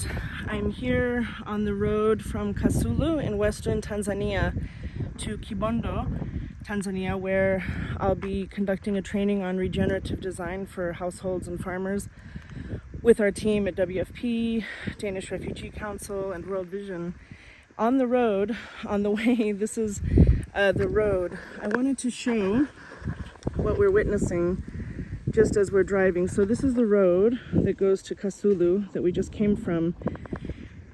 right, I'm here on the road from Kasulu in western Tanzania to Kibondo, Tanzania, where I'll be conducting a training on regenerative design for households and farmers with our team at WFP, Danish Refugee Council, and World Vision. On the road, on the way, this is the road. I wanted to show what we're witnessing just as we're driving. So this is the road that goes to Kasulu that we just came from.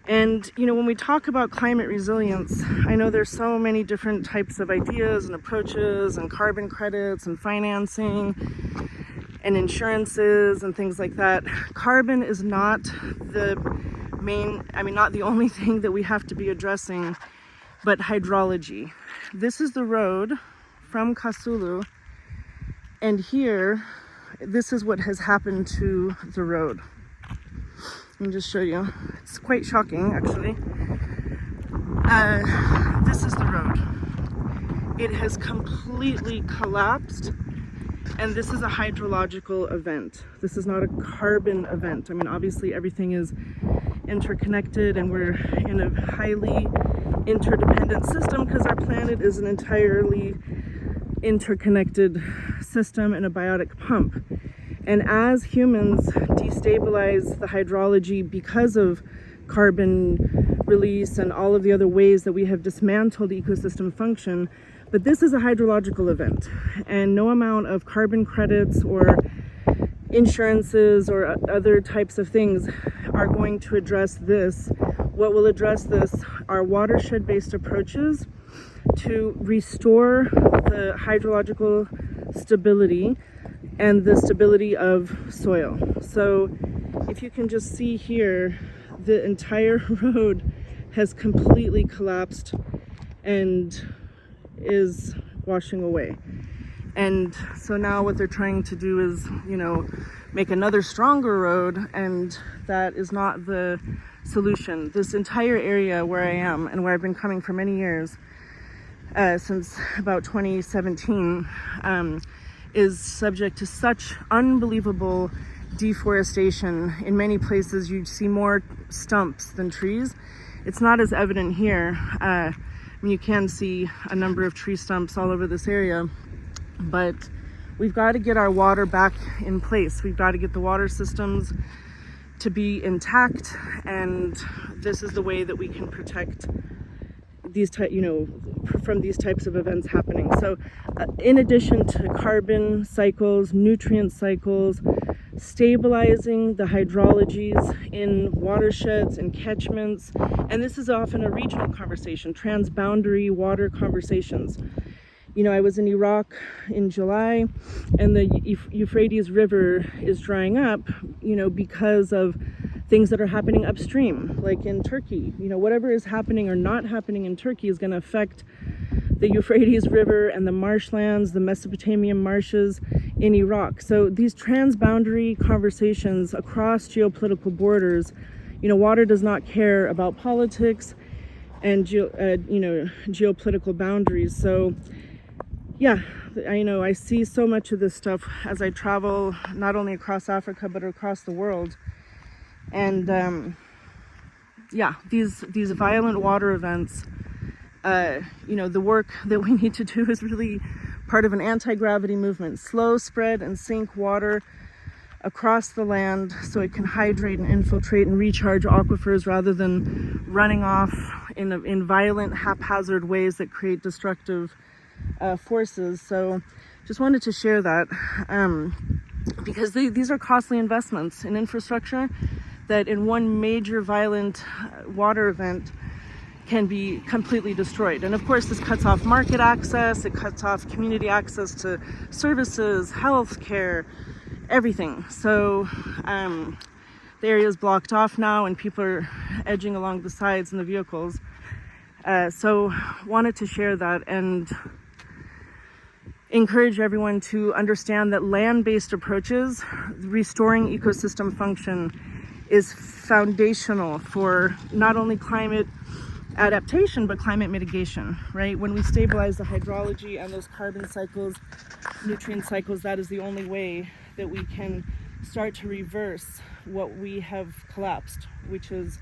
And you know, when we talk about climate resilience, I know there's so many different types of ideas and approaches and carbon credits and financing and insurances and things like that. Carbon is not the main, not the only thing that we have to be addressing, but hydrology. This is the road from Kasulu, and here, this is what has happened to the road. Let me just show you. It's quite shocking, actually. This is the road. It has completely collapsed, and this is a hydrological event. This is not a carbon event. Obviously everything is interconnected, and we're in a highly interdependent system because our planet is an entirely interconnected system and a biotic pump. And as humans destabilize the hydrology because of carbon release and all of the other ways that we have dismantled ecosystem function, but this is a hydrological event, and no amount of carbon credits or insurances or other types of things are going to address this. What will address this are watershed-based approaches to restore the hydrological stability and the stability of soil. So if you can just see here, the entire road has completely collapsed and is washing away. And so now what they're trying to do is, make another stronger road, and that is not the solution. This entire area where I am and where I've been coming for many years, since about 2017, is subject to such unbelievable deforestation. In many places you see more stumps than trees. It's not as evident here. You can see a number of tree stumps all over this area, but we've got to get our water back in place. We've got to get the water systems to be intact, and this is the way that we can protect these from these types of events happening. So in addition to carbon cycles, nutrient cycles, stabilizing the hydrologies in watersheds and catchments, and this is often a regional conversation, transboundary water conversations. I was in Iraq in July, and the Euphrates River is drying up, because of things that are happening upstream, like in Turkey. Whatever is happening or not happening in Turkey is going to affect the Euphrates River and the marshlands, the Mesopotamian marshes in Iraq. So these transboundary conversations across geopolitical borders, water does not care about politics and geopolitical boundaries. So yeah, I see so much of this stuff as I travel, not only across Africa, but across the world. And these violent water events, the work that we need to do is really part of an anti-gravity movement. Slow spread and sink water across the land so it can hydrate and infiltrate and recharge aquifers rather than running off in violent, haphazard ways that create destructive forces. So just wanted to share that because these are costly investments in infrastructure that in one major violent water event can be completely destroyed. And of course this cuts off market access, it cuts off community access to services, health care, everything. So the area is blocked off now and people are edging along the sides in the vehicles. So wanted to share that and encourage everyone to understand that land-based approaches, restoring ecosystem function, is foundational for not only climate adaptation, but climate mitigation, right? When we stabilize the hydrology and those carbon cycles, nutrient cycles, that is the only way that we can start to reverse what we have collapsed, which is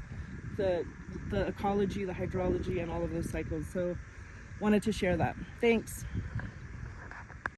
the ecology, the hydrology, and all of those cycles. So wanted to share that. Thanks.